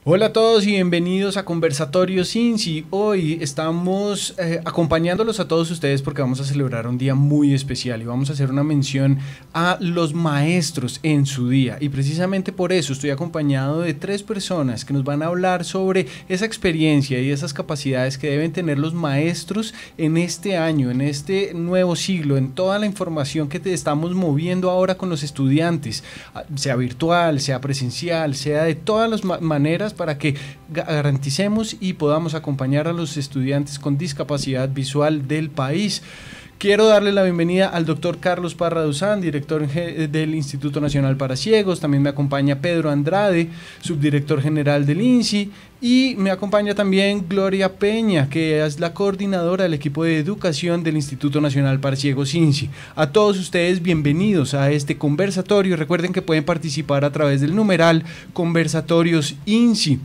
Hola a todos y bienvenidos a Conversatorios INSI. Hoy estamos acompañándolos a todos ustedes porque vamos a celebrar un día muy especial y vamos a hacer una mención a los maestros en su día. Y precisamente por eso estoy acompañado de 3 personas que nos van a hablar sobre esa experiencia y esas capacidades que deben tener los maestros en este año, en este nuevo siglo, en toda la información que estamos moviendo ahora con los estudiantes, sea virtual, sea presencial, sea de todas las maneras, para que garanticemos y podamos acompañar a los estudiantes con discapacidad visual del país. Quiero darle la bienvenida al doctor Carlos Parra Duzán, director del Instituto Nacional para Ciegos. También me acompaña Pedro Andrade, subdirector general del INSI, y me acompaña también Gloria Peña, que es la coordinadora del equipo de educación del Instituto Nacional para Ciegos INSI. A todos ustedes, bienvenidos a este conversatorio. Recuerden que pueden participar a través del numeral Conversatorios INSI.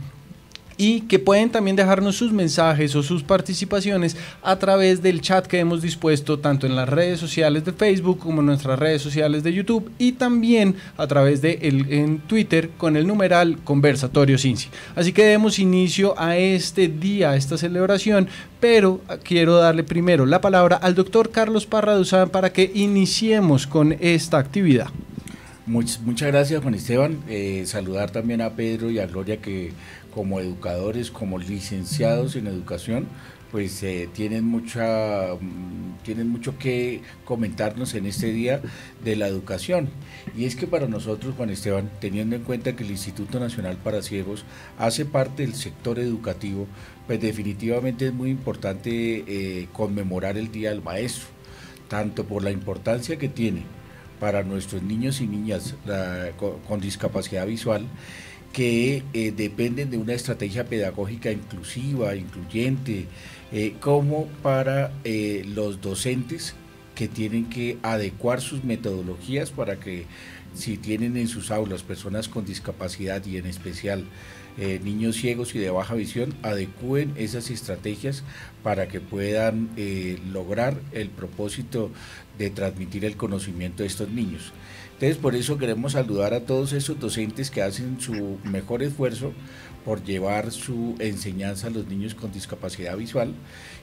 Y que pueden también dejarnos sus mensajes o sus participaciones a través del chat que hemos dispuesto tanto en las redes sociales de Facebook como en nuestras redes sociales de YouTube, y también a través de en Twitter con el numeral Conversatorios INSI. Así que demos inicio a este día, a esta celebración, pero quiero darle primero la palabra al doctor Carlos Parra Duzán para que iniciemos con esta actividad. Muchas gracias, Juan Esteban. Saludar también a Pedro y a Gloria, que como educadores, como licenciados en educación, pues tienen mucho que comentarnos en este día de la educación. Y es que para nosotros, Juan Esteban, teniendo en cuenta que el Instituto Nacional para Ciegos hace parte del sector educativo, pues definitivamente es muy importante conmemorar el Día del Maestro, tanto por la importancia que tiene para nuestros niños y niñas con discapacidad visual, que dependen de una estrategia pedagógica inclusiva, incluyente, como para los docentes, que tienen que adecuar sus metodologías para que, si tienen en sus aulas personas con discapacidad y en especial niños ciegos y de baja visión, adecúen esas estrategias para que puedan lograr el propósito de transmitir el conocimiento de estos niños. Entonces, por eso queremos saludar a todos esos docentes que hacen su mejor esfuerzo por llevar su enseñanza a los niños con discapacidad visual,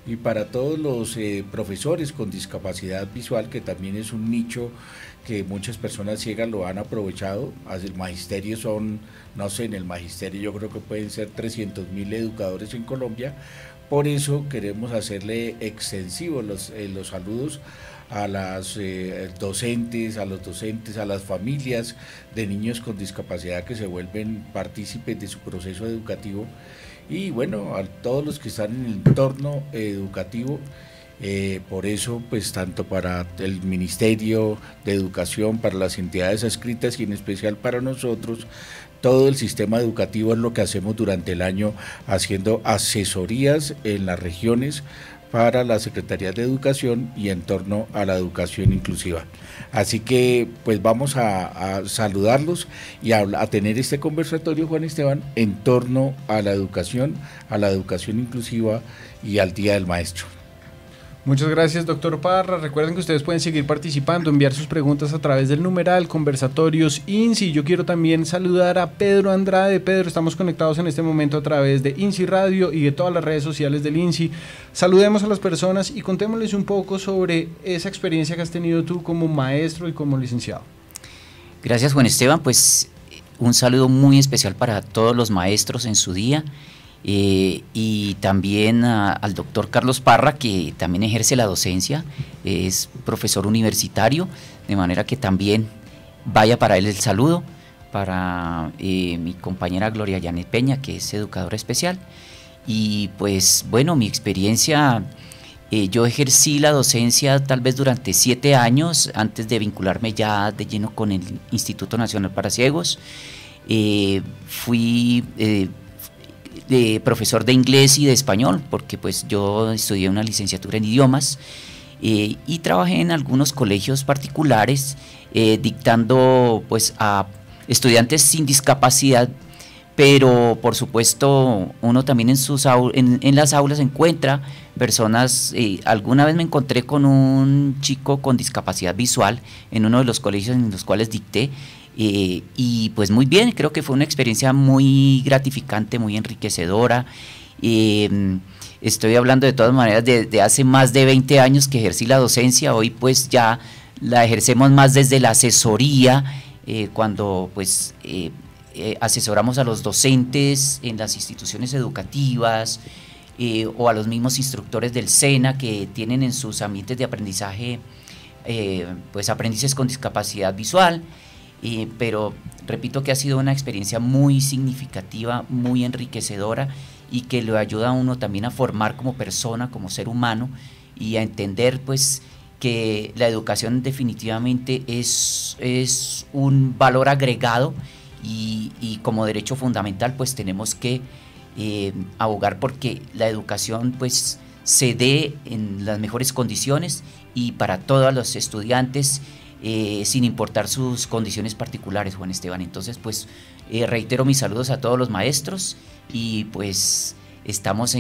y para todos los profesores con discapacidad visual, que también es un nicho que muchas personas ciegas lo han aprovechado. El magisterio son, no sé, en el magisterio yo creo que pueden ser 300.000 educadores en Colombia. Por eso queremos hacerle extensivos los saludos a las docentes, a los docentes, a las familias de niños con discapacidad que se vuelven partícipes de su proceso educativo, y bueno, a todos los que están en el entorno educativo. Por eso, pues tanto para el Ministerio de Educación, para las entidades adscritas y en especial para nosotros, todo el sistema educativo es lo que hacemos durante el año, haciendo asesorías en las regiones para la Secretaría de Educación y en torno a la educación inclusiva. Así que pues vamos a saludarlos y a tener este conversatorio, Juan Esteban, en torno a la educación inclusiva y al Día del Maestro. Muchas gracias, doctor Parra. Recuerden que ustedes pueden seguir participando, enviar sus preguntas a través del numeral Conversatorios INSI. Yo quiero también saludar a Pedro Andrade. Pedro, estamos conectados en este momento a través de INSI Radio y de todas las redes sociales del INSI. Saludemos a las personas y contémosles un poco sobre esa experiencia que has tenido tú como maestro y como licenciado. Gracias, Juan Esteban. Pues un saludo muy especial para todos los maestros en su día. Y también al doctor Carlos Parra, que también ejerce la docencia, es profesor universitario, de manera que también vaya para él el saludo, para mi compañera Gloria Janet Peña, que es educadora especial. Y pues bueno, mi experiencia, yo ejercí la docencia tal vez durante 7 años antes de vincularme ya de lleno con el Instituto Nacional para Ciegos. Fui profesor de inglés y de español, porque pues yo estudié una licenciatura en idiomas, y trabajé en algunos colegios particulares dictando pues a estudiantes sin discapacidad, pero por supuesto uno también en las aulas encuentra personas. Alguna vez me encontré con un chico con discapacidad visual en uno de los colegios en los cuales dicté, Y pues muy bien, creo que fue una experiencia muy gratificante, muy enriquecedora. Estoy hablando de todas maneras de hace más de 20 años que ejercí la docencia. Hoy pues ya la ejercemos más desde la asesoría, cuando pues asesoramos a los docentes en las instituciones educativas, o a los mismos instructores del SENA que tienen en sus ambientes de aprendizaje pues aprendices con discapacidad visual. Pero repito que ha sido una experiencia muy significativa, muy enriquecedora, y que le ayuda a uno también a formar como persona, como ser humano, y a entender pues que la educación definitivamente es un valor agregado, y como derecho fundamental pues tenemos que abogar porque la educación pues se dé en las mejores condiciones y para todos los estudiantes, sin importar sus condiciones particulares, Juan Esteban. Entonces pues reitero mis saludos a todos los maestros, y pues estamos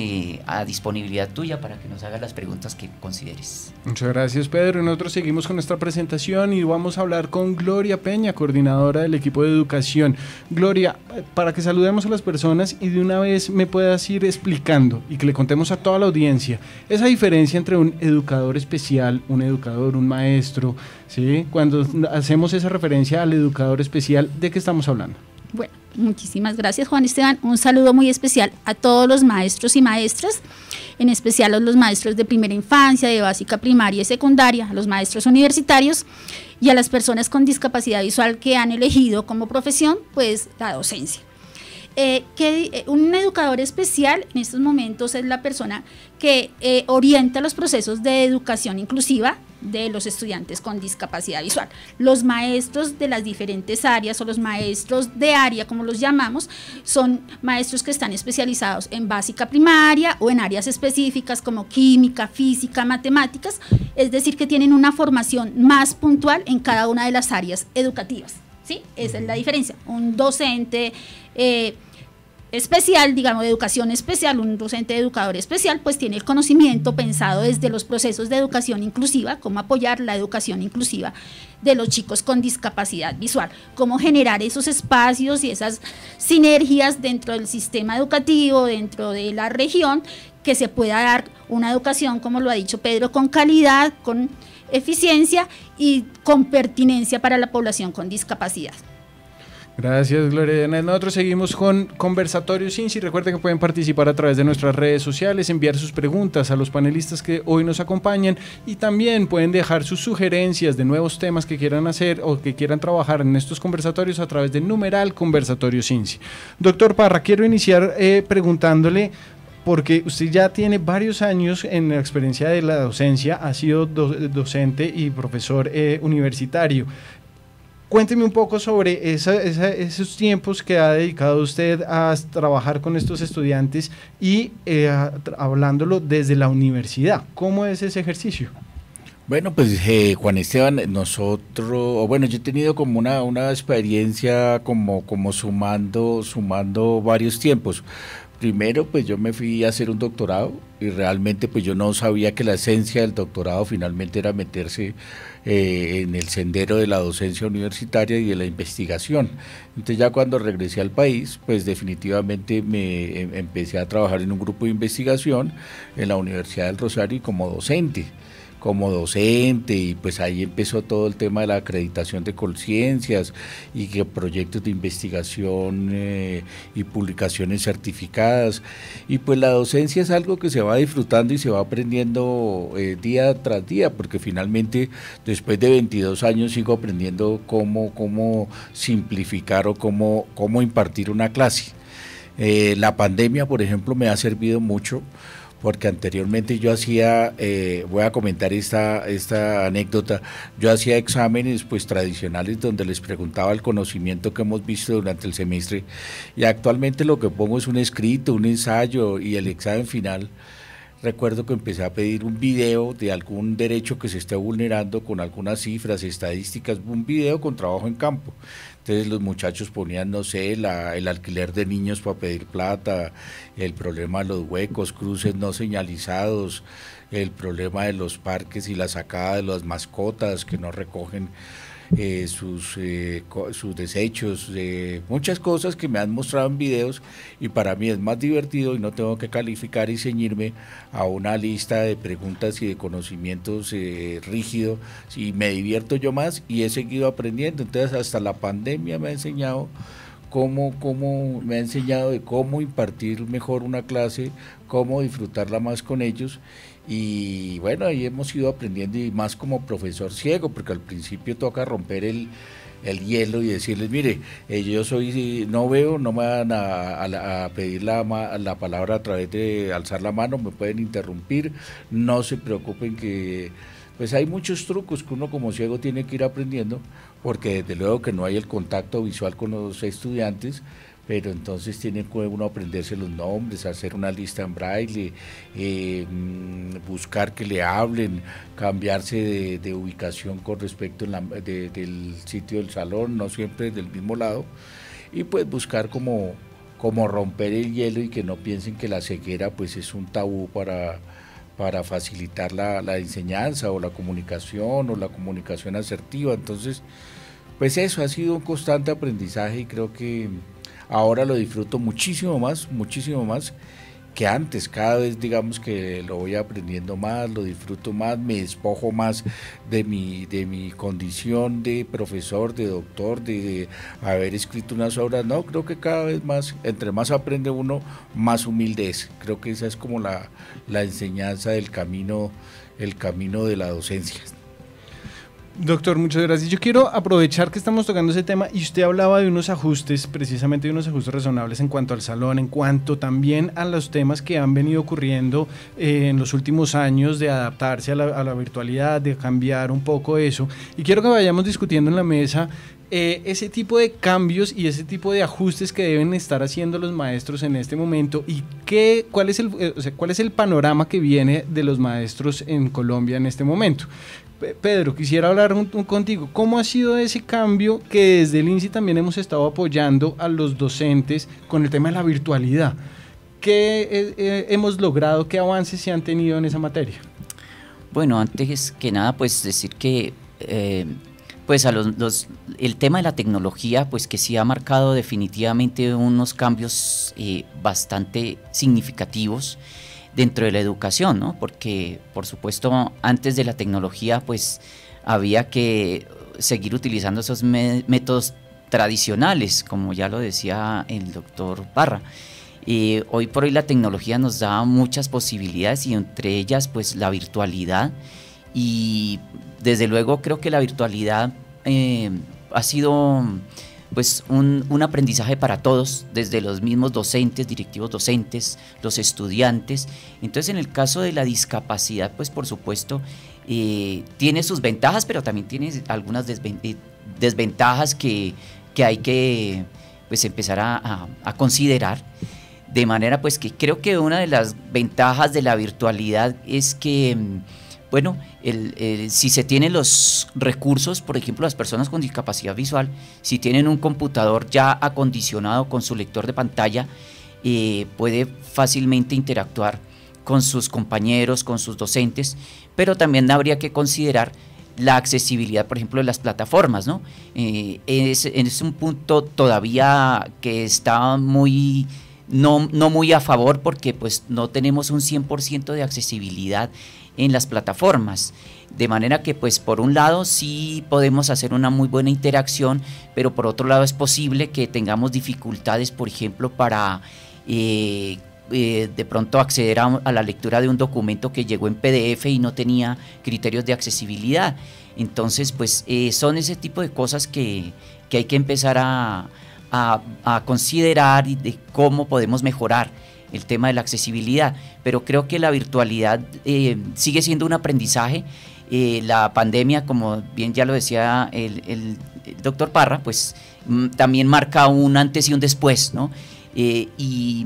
a disponibilidad tuya para que nos hagas las preguntas que consideres. Muchas gracias, Pedro. Y nosotros seguimos con nuestra presentación y vamos a hablar con Gloria Peña, coordinadora del equipo de educación. Gloria, para que saludemos a las personas y de una vez me puedas ir explicando y que le contemos a toda la audiencia esa diferencia entre un educador especial, un educador, un maestro, ¿sí? Cuando hacemos esa referencia al educador especial, ¿de qué estamos hablando? Bueno, muchísimas gracias, Juan Esteban. Un saludo muy especial a todos los maestros y maestras, en especial a los maestros de primera infancia, de básica, primaria y secundaria, a los maestros universitarios y a las personas con discapacidad visual que han elegido como profesión pues la docencia. Un educador especial en estos momentos es la persona que orienta los procesos de educación inclusiva de los estudiantes con discapacidad visual. Los maestros de las diferentes áreas o los maestros de área, como los llamamos, son maestros que están especializados en básica primaria o en áreas específicas como química, física, matemáticas, es decir, que tienen una formación más puntual en cada una de las áreas educativas, ¿sí? Esa es la diferencia. Un docente especial, digamos, de educación especial, un docente educador especial, pues tiene el conocimiento pensado desde los procesos de educación inclusiva, cómo apoyar la educación inclusiva de los chicos con discapacidad visual, cómo generar esos espacios y esas sinergias dentro del sistema educativo, dentro de la región, que se pueda dar una educación, como lo ha dicho Pedro, con calidad, con eficiencia y con pertinencia para la población con discapacidad. Gracias, Gloria. Nosotros seguimos con Conversatorios INSI. Recuerden que pueden participar a través de nuestras redes sociales, enviar sus preguntas a los panelistas que hoy nos acompañan, y también pueden dejar sus sugerencias de nuevos temas que quieran hacer o que quieran trabajar en estos conversatorios a través del numeral Conversatorios INSI. Doctor Parra, quiero iniciar preguntándole, porque usted ya tiene varios años en la experiencia de la docencia, ha sido docente y profesor universitario. Cuénteme un poco sobre esos tiempos que ha dedicado usted a trabajar con estos estudiantes y hablándolo desde la universidad. ¿Cómo es ese ejercicio? Bueno, pues Juan Esteban, yo he tenido como una experiencia como sumando varios tiempos. Primero, pues yo me fui a hacer un doctorado y realmente pues yo no sabía que la esencia del doctorado finalmente era meterse en el sendero de la docencia universitaria y de la investigación. Entonces ya cuando regresé al país, pues definitivamente me empecé a trabajar en un grupo de investigación en la Universidad del Rosario y como docente, y pues ahí empezó todo el tema de la acreditación de conciencias y que proyectos de investigación y publicaciones certificadas, y pues la docencia es algo que se va disfrutando y se va aprendiendo día tras día, porque finalmente después de 22 años sigo aprendiendo cómo simplificar o cómo impartir una clase. La pandemia, por ejemplo, me ha servido mucho, porque anteriormente yo hacía, voy a comentar esta anécdota, yo hacía exámenes pues tradicionales donde les preguntaba el conocimiento que hemos visto durante el semestre, y actualmente lo que pongo es un escrito, un ensayo y el examen final. Recuerdo que empecé a pedir un video de algún derecho que se esté vulnerando con algunas cifras, estadísticas, un video con trabajo en campo. Entonces los muchachos ponían, no sé, el alquiler de niños para pedir plata, el problema de los huecos, cruces no señalizados, el problema de los parques y la sacada de las mascotas que no recogen sus desechos, muchas cosas que me han mostrado en videos, y para mí es más divertido y no tengo que calificar y ceñirme a una lista de preguntas y de conocimientos rígido, y me divierto yo más y he seguido aprendiendo. Entonces hasta la pandemia me ha enseñado de cómo impartir mejor una clase, cómo disfrutarla más con ellos. Y bueno, ahí hemos ido aprendiendo, y más como profesor ciego, porque al principio toca romper el hielo y decirles, mire, yo no veo, no me van a pedir la palabra a través de alzar la mano, me pueden interrumpir, no se preocupen, que pues hay muchos trucos que uno como ciego tiene que ir aprendiendo, porque desde luego que no hay el contacto visual con los estudiantes, pero entonces tiene que uno aprenderse los nombres, hacer una lista en braille, buscar que le hablen, cambiarse de ubicación con respecto del sitio del salón, no siempre del mismo lado, y pues buscar como romper el hielo y que no piensen que la ceguera pues es un tabú para facilitar la enseñanza o la comunicación asertiva. Entonces, pues eso ha sido un constante aprendizaje, y creo que ahora lo disfruto muchísimo más que antes. Cada vez, digamos, que lo voy aprendiendo más, lo disfruto más, me despojo más de mi condición de profesor, de doctor, de haber escrito unas obras. No, creo que cada vez más, entre más aprende uno, más humilde es. Creo que esa es como la enseñanza del camino, el camino de la docencia. Doctor, muchas gracias. Yo quiero aprovechar que estamos tocando ese tema, y usted hablaba de unos ajustes, precisamente de unos ajustes razonables en cuanto al salón, en cuanto también a los temas que han venido ocurriendo en los últimos años, de adaptarse a la virtualidad, de cambiar un poco eso. Y quiero que vayamos discutiendo en la mesa ese tipo de cambios y ese tipo de ajustes que deben estar haciendo los maestros en este momento, y cuál es el panorama que viene de los maestros en Colombia en este momento. Pedro, quisiera hablar contigo. ¿Cómo ha sido ese cambio que desde el INSI también hemos estado apoyando a los docentes con el tema de la virtualidad? ¿Qué hemos logrado? ¿Qué avances se han tenido en esa materia? Bueno, antes que nada, pues decir que pues el tema de la tecnología, pues que sí ha marcado definitivamente unos cambios bastante significativos dentro de la educación, ¿no? Porque, por supuesto, antes de la tecnología, pues había que seguir utilizando esos métodos tradicionales, como ya lo decía el doctor Parra. Hoy por hoy la tecnología nos da muchas posibilidades, y entre ellas, pues, la virtualidad. Y desde luego creo que la virtualidad ha sido pues un aprendizaje para todos, desde los mismos docentes, directivos docentes, los estudiantes. Entonces, en el caso de la discapacidad, pues por supuesto tiene sus ventajas, pero también tiene algunas desventajas que hay que pues empezar a considerar. De manera pues que creo que una de las ventajas de la virtualidad es que bueno, si se tienen los recursos, por ejemplo, las personas con discapacidad visual, si tienen un computador ya acondicionado con su lector de pantalla, puede fácilmente interactuar con sus compañeros, con sus docentes, pero también habría que considerar la accesibilidad, por ejemplo, de las plataformas, ¿no? Es un punto todavía que está no muy a favor, porque pues no tenemos un 100% de accesibilidad en las plataformas, de manera que pues por un lado sí podemos hacer una muy buena interacción, pero por otro lado es posible que tengamos dificultades, por ejemplo, para de pronto acceder a la lectura de un documento que llegó en PDF y no tenía criterios de accesibilidad. Entonces pues son ese tipo de cosas que hay que empezar a considerar, y de cómo podemos mejorar el tema de la accesibilidad, pero creo que la virtualidad sigue siendo un aprendizaje. La pandemia, como bien ya lo decía el doctor Parra, pues también marca un antes y un después, ¿no? Y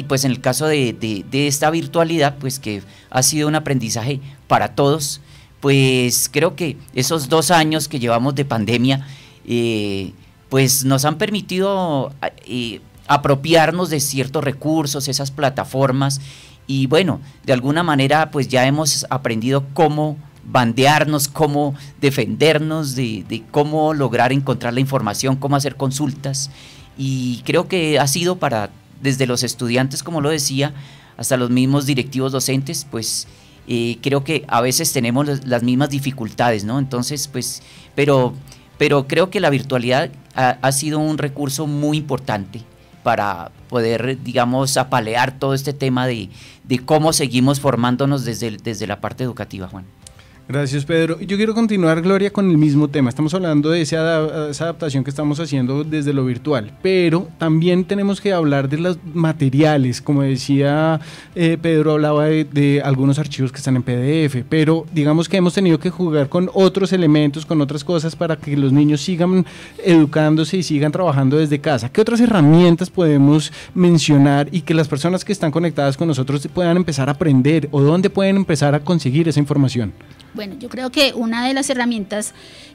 pues en el caso de esta virtualidad, pues que ha sido un aprendizaje para todos, pues creo que esos 2 años que llevamos de pandemia, pues nos han permitido apropiarnos de ciertos recursos, esas plataformas, y bueno, de alguna manera pues ya hemos aprendido cómo bandearnos, cómo defendernos, de cómo lograr encontrar la información, cómo hacer consultas. Y creo que ha sido desde los estudiantes, como lo decía, hasta los mismos directivos docentes, pues creo que a veces tenemos las mismas dificultades, ¿no? Entonces, pues, pero creo que la virtualidad ha sido un recurso muy importante para poder, digamos, apalear todo este tema de cómo seguimos formándonos desde la parte educativa, Juan. Gracias, Pedro. Yo quiero continuar, Gloria, con el mismo tema. Estamos hablando de esa adaptación que estamos haciendo desde lo virtual, pero también tenemos que hablar de los materiales. Como decía Pedro, hablaba de algunos archivos que están en PDF, pero digamos que hemos tenido que jugar con otros elementos, con otras cosas para que los niños sigan educándose y sigan trabajando desde casa. ¿Qué otras herramientas podemos mencionar y que las personas que están conectadas con nosotros puedan empezar a aprender, o dónde pueden empezar a conseguir esa información? Bueno, yo creo que una de las herramientas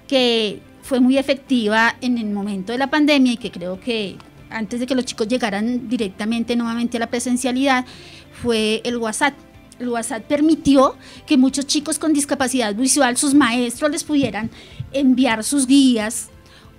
que fue muy efectiva en el momento de la pandemia y que creo que antes de que los chicos llegaran directamente nuevamente a la presencialidad fue el WhatsApp. El WhatsApp permitió que muchos chicos con discapacidad visual, sus maestros les pudieran enviar sus guías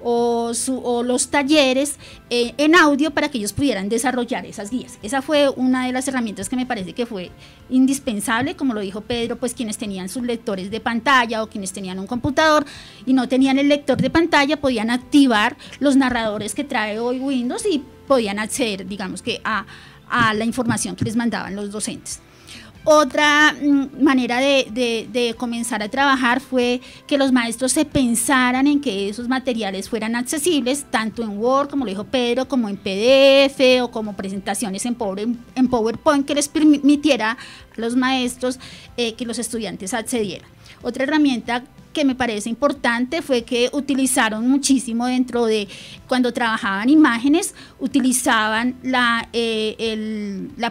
o los talleres en audio para que ellos pudieran desarrollar esas guías. Esa fue una de las herramientas que me parece que fue indispensable, como lo dijo Pedro, pues quienes tenían sus lectores de pantalla o quienes tenían un computador y no tenían el lector de pantalla podían activar los narradores que trae hoy Windows y podían acceder, digamos que a la información que les mandaban los docentes. Otra manera de comenzar a trabajar fue que los maestros se pensaran en que esos materiales fueran accesibles, tanto en Word, como lo dijo Pedro, como en PDF o como presentaciones en PowerPoint, que les permitiera a los maestros que los estudiantes accedieran. Otra herramienta que me parece importante fue que utilizaron muchísimo dentro de cuando trabajaban imágenes, utilizaban la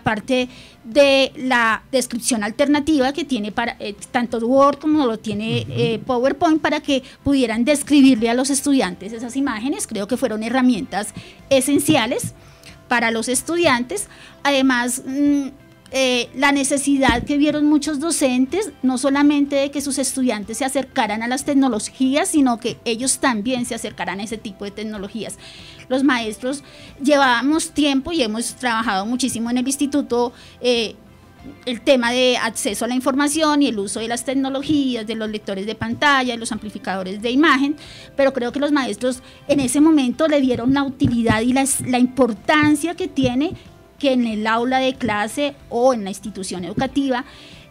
parte de la descripción alternativa que tiene para tanto Word como lo tiene PowerPoint, para que pudieran describirle a los estudiantes esas imágenes. Creo que fueron herramientas esenciales para los estudiantes. Además, la necesidad que vieron muchos docentes, no solamente de que sus estudiantes se acercaran a las tecnologías, sino que ellos también se acercaran a ese tipo de tecnologías. Los maestros llevábamos tiempo y hemos trabajado muchísimo en el instituto el tema de acceso a la información y el uso de las tecnologías, de los lectores de pantalla, de los amplificadores de imagen, pero creo que los maestros en ese momento le dieron la utilidad y la importancia que tiene que en el aula de clase o en la institución educativa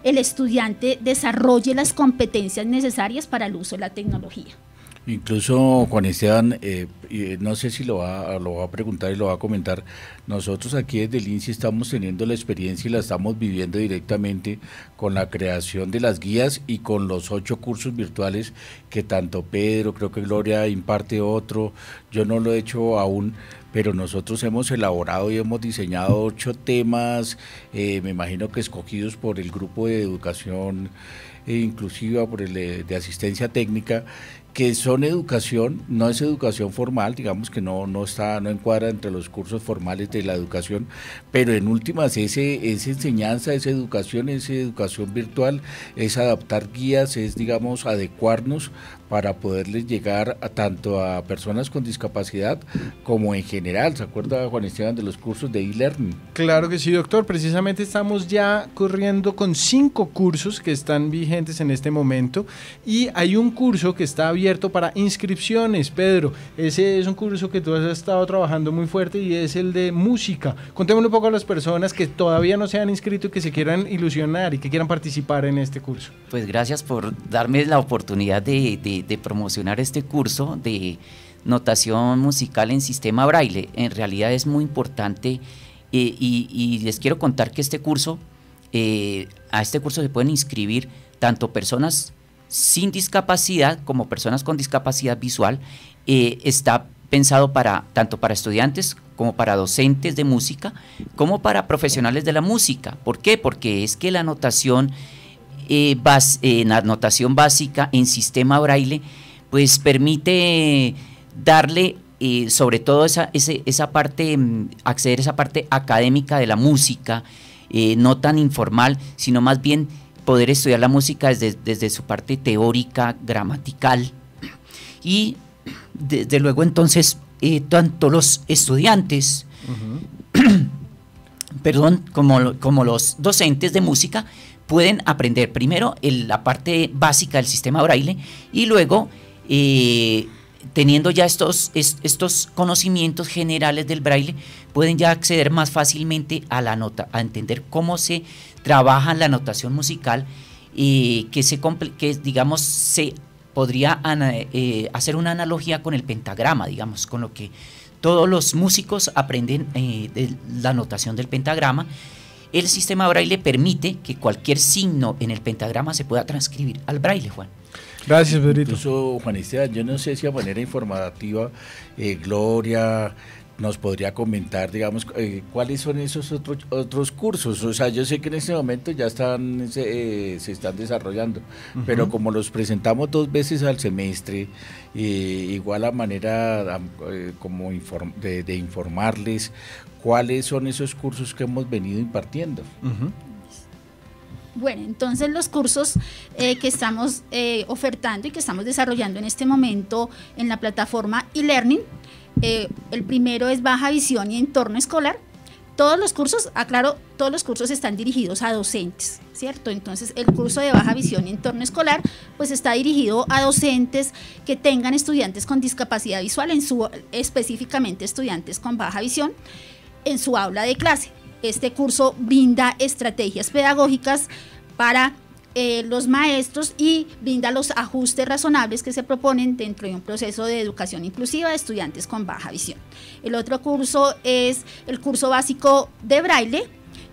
el estudiante desarrolle las competencias necesarias para el uso de la tecnología. Incluso, Juan Esteban, no sé si lo va a preguntar y lo va a comentar, nosotros aquí desde el INSI estamos teniendo la experiencia y la estamos viviendo directamente con la creación de las guías y con los 8 cursos virtuales que tanto Pedro, creo que Gloria imparte otro, yo no lo he hecho aún, pero nosotros hemos elaborado y hemos diseñado 8 temas, me imagino que escogidos por el grupo de educación inclusiva, por el de asistencia técnica, que son educación, no es educación formal, digamos que no encuadra entre los cursos formales de la educación, pero en últimas esa enseñanza, esa educación virtual, es adaptar guías, es, digamos, adecuarnos para poderles llegar tanto a personas con discapacidad como en general. ¿Se acuerda, Juan Esteban, de los cursos de e-learning? Claro que sí, doctor. Precisamente estamos ya corriendo con 5 cursos que están vigentes en este momento y hay un curso que está abierto para inscripciones. Pedro, ese es un curso que tú has estado trabajando muy fuerte y es el de música. Contémosle un poco a las personas que todavía no se han inscrito y que se quieran ilusionar y que quieran participar en este curso. Pues gracias por darme la oportunidad de promocionar este curso de notación musical en sistema braille. En realidad es muy importante y les quiero contar que este curso, a este curso se pueden inscribir tanto personas sin discapacidad como personas con discapacidad visual. Está pensado tanto para estudiantes como para docentes de música, como para profesionales de la música. ¿Por qué? Porque es que la notación básica en sistema braille pues permite darle sobre todo esa parte, acceder a esa parte académica de la música, no tan informal, sino más bien poder estudiar la música desde su parte teórica, gramatical, y desde luego entonces tanto los estudiantes, perdón, como los docentes de música pueden aprender primero la parte básica del sistema braille y luego teniendo ya estos conocimientos generales del braille, pueden ya acceder más fácilmente a la nota, a entender cómo se trabaja la notación musical, que digamos se podría hacer una analogía con el pentagrama, digamos, con lo que todos los músicos aprenden de la notación del pentagrama. El sistema braille permite que cualquier signo en el pentagrama se pueda transcribir al braille, Juan. Gracias, Pedrito. Incluso, Juan Esteban, yo no sé si a manera informativa, Gloria nos podría comentar, digamos, cuáles son esos otros cursos. O sea, yo sé que en este momento ya se están desarrollando, pero como los presentamos 2 veces al semestre, igual a manera como de informarles cuáles son esos cursos que hemos venido impartiendo. Bueno, entonces los cursos que estamos ofertando y que estamos desarrollando en este momento en la plataforma eLearning, el primero es Baja Visión y Entorno Escolar. Todos los cursos, aclaro, todos los cursos están dirigidos a docentes, ¿cierto? Entonces el curso de Baja Visión y Entorno Escolar pues está dirigido a docentes que tengan estudiantes con discapacidad visual, específicamente estudiantes con baja visión, en su aula de clase. Este curso brinda estrategias pedagógicas para los maestros y brinda los ajustes razonables que se proponen dentro de un proceso de educación inclusiva de estudiantes con baja visión. El otro curso es el curso básico de braille,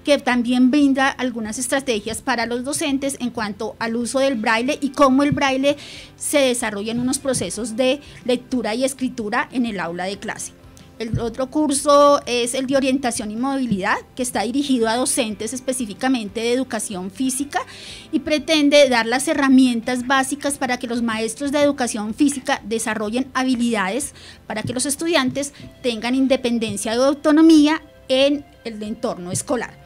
que también brinda algunas estrategias para los docentes en cuanto al uso del braille y cómo el braille se desarrolla en unos procesos de lectura y escritura en el aula de clase. El otro curso es el de orientación y movilidad, que está dirigido a docentes específicamente de educación física y pretende dar las herramientas básicas para que los maestros de educación física desarrollen habilidades para que los estudiantes tengan independencia y autonomía en el entorno escolar.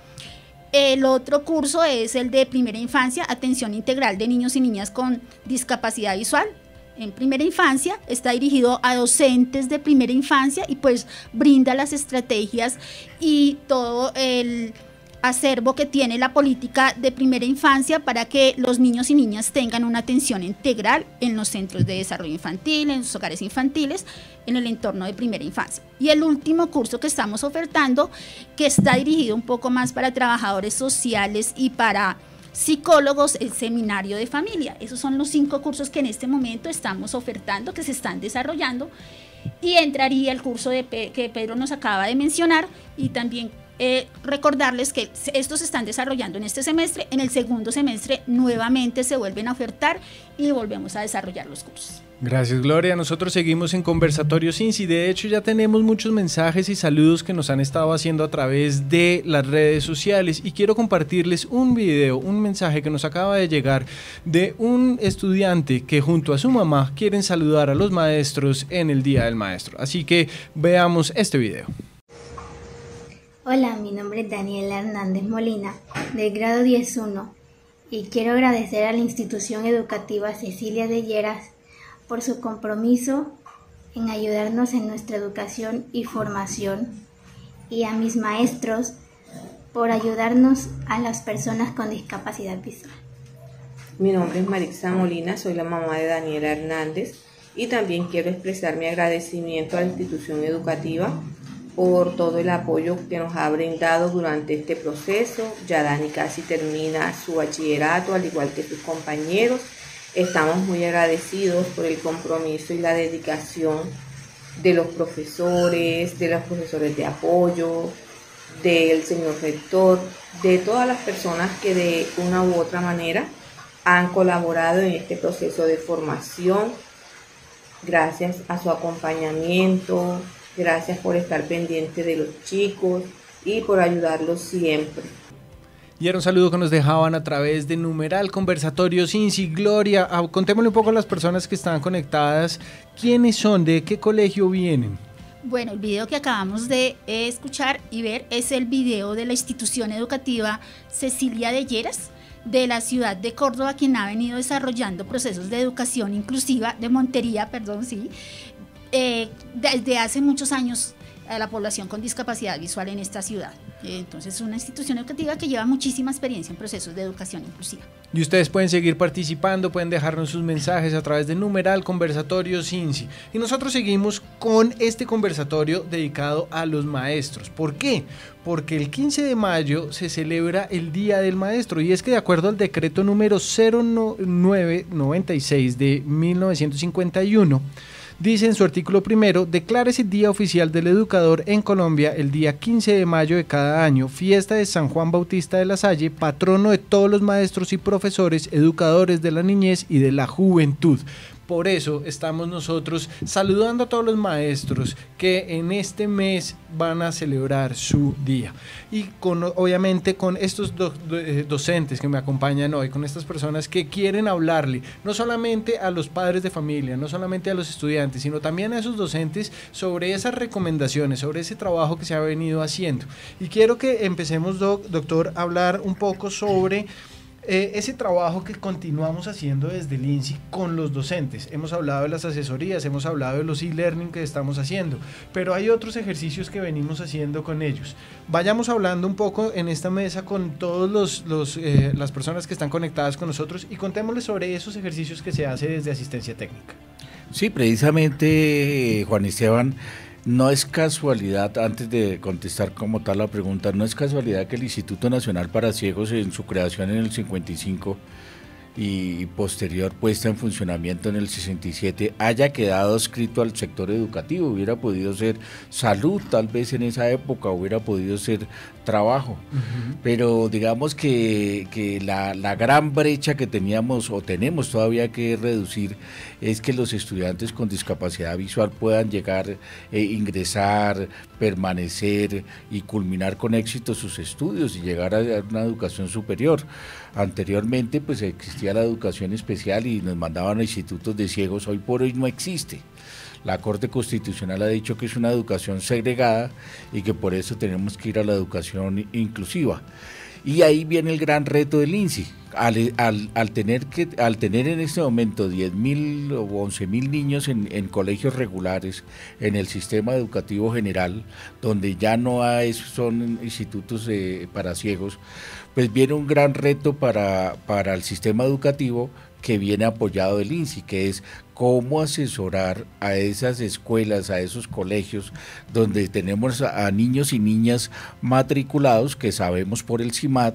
El otro curso es el de primera infancia, atención integral de niños y niñas con discapacidad visual. En primera infancia está dirigido a docentes de primera infancia y pues brinda las estrategias y todo el acervo que tiene la política de primera infancia para que los niños y niñas tengan una atención integral en los centros de desarrollo infantil, en los hogares infantiles, en el entorno de primera infancia. Y el último curso que estamos ofertando, que está dirigido un poco más para trabajadores sociales y para psicólogos, el seminario de familia. Esos son los 5 cursos que en este momento estamos ofertando, que se están desarrollando, y entraría el curso que Pedro nos acaba de mencionar, y también recordarles que estos se están desarrollando en este semestre. En el segundo semestre nuevamente se vuelven a ofertar y volvemos a desarrollar los cursos. Gracias, Gloria. Nosotros seguimos en Conversatorio Cincy. De hecho, ya tenemos muchos mensajes y saludos que nos han estado haciendo a través de las redes sociales, y quiero compartirles un video, un mensaje que nos acaba de llegar de un estudiante que junto a su mamá quieren saludar a los maestros en el Día del Maestro. Así que veamos este video. Hola, mi nombre es Daniela Hernández Molina, del grado 10-1, y quiero agradecer a la institución educativa Cecilia de Lleras por su compromiso en ayudarnos en nuestra educación y formación, y a mis maestros por ayudarnos a las personas con discapacidad visual. Mi nombre es Marixa Molina, soy la mamá de Daniela Hernández, y también quiero expresar mi agradecimiento a la institución educativa por todo el apoyo que nos ha brindado durante este proceso. Ya Dani casi termina su bachillerato, al igual que sus compañeros. Estamos muy agradecidos por el compromiso y la dedicación de los profesores de apoyo, del señor rector, de todas las personas que de una u otra manera han colaborado en este proceso de formación. Gracias a su acompañamiento, gracias por estar pendiente de los chicos y por ayudarlos siempre. Y era un saludo que nos dejaban a través de numeral Conversatorio Cincy. Gloria, contémosle un poco a las personas que están conectadas, ¿quiénes son? ¿De qué colegio vienen? Bueno, el video que acabamos de escuchar y ver es el video de la institución educativa Cecilia de Lleras, de la ciudad de Córdoba, quien ha venido desarrollando procesos de educación inclusiva, de Montería, perdón, sí, desde hace muchos años a la población con discapacidad visual en esta ciudad. Entonces es una institución educativa que lleva muchísima experiencia en procesos de educación inclusiva. Y ustedes pueden seguir participando, pueden dejarnos sus mensajes a través de numeral Conversatorios INSI. Y nosotros seguimos con este conversatorio dedicado a los maestros. ¿Por qué? Porque el 15 de mayo se celebra el Día del Maestro, y es que de acuerdo al decreto número 0996 de 1951, dice en su artículo primero: declárese Día Oficial del Educador en Colombia el día 15 de mayo de cada año, fiesta de San Juan Bautista de la Salle, patrono de todos los maestros y profesores, educadores de la niñez y de la juventud. Por eso estamos nosotros saludando a todos los maestros que en este mes van a celebrar su día. Y obviamente con estos docentes que me acompañan hoy, con estas personas que quieren hablarle no solamente a los padres de familia, no solamente a los estudiantes, sino también a esos docentes sobre esas recomendaciones, sobre ese trabajo que se ha venido haciendo. Y quiero que empecemos, doctor, a hablar un poco sobre ese trabajo que continuamos haciendo desde el INSI con los docentes. Hemos hablado de las asesorías, hemos hablado de los e-learning que estamos haciendo, pero hay otros ejercicios que venimos haciendo con ellos. Vayamos hablando un poco en esta mesa con todos las personas que están conectadas con nosotros y contémosles sobre esos ejercicios que se hace desde asistencia técnica. Sí, precisamente, Juan Esteban, no es casualidad, antes de contestar como tal la pregunta, no es casualidad que el Instituto Nacional para Ciegos, en su creación en el 55 y posterior puesta en funcionamiento en el 67, haya quedado adscrito al sector educativo. Hubiera podido ser salud, tal vez en esa época, hubiera podido ser trabajo, pero digamos que la gran brecha que teníamos o tenemos todavía que reducir es que los estudiantes con discapacidad visual puedan llegar, ingresar, permanecer y culminar con éxito sus estudios y llegar a una educación superior. Anteriormente pues existía la educación especial y nos mandaban a institutos de ciegos. Hoy por hoy no existe. La Corte Constitucional ha dicho que es una educación segregada y que por eso tenemos que ir a la educación inclusiva. Y ahí viene el gran reto del INSI. Al tener en este momento 10.000 o 11.000 niños en colegios regulares, en el sistema educativo general, donde ya no hay, son institutos para ciegos, pues viene un gran reto para el sistema educativo que viene apoyado del INSI, que es cómo asesorar a esas escuelas, a esos colegios donde tenemos a niños y niñas matriculados, que sabemos por el CIMAD,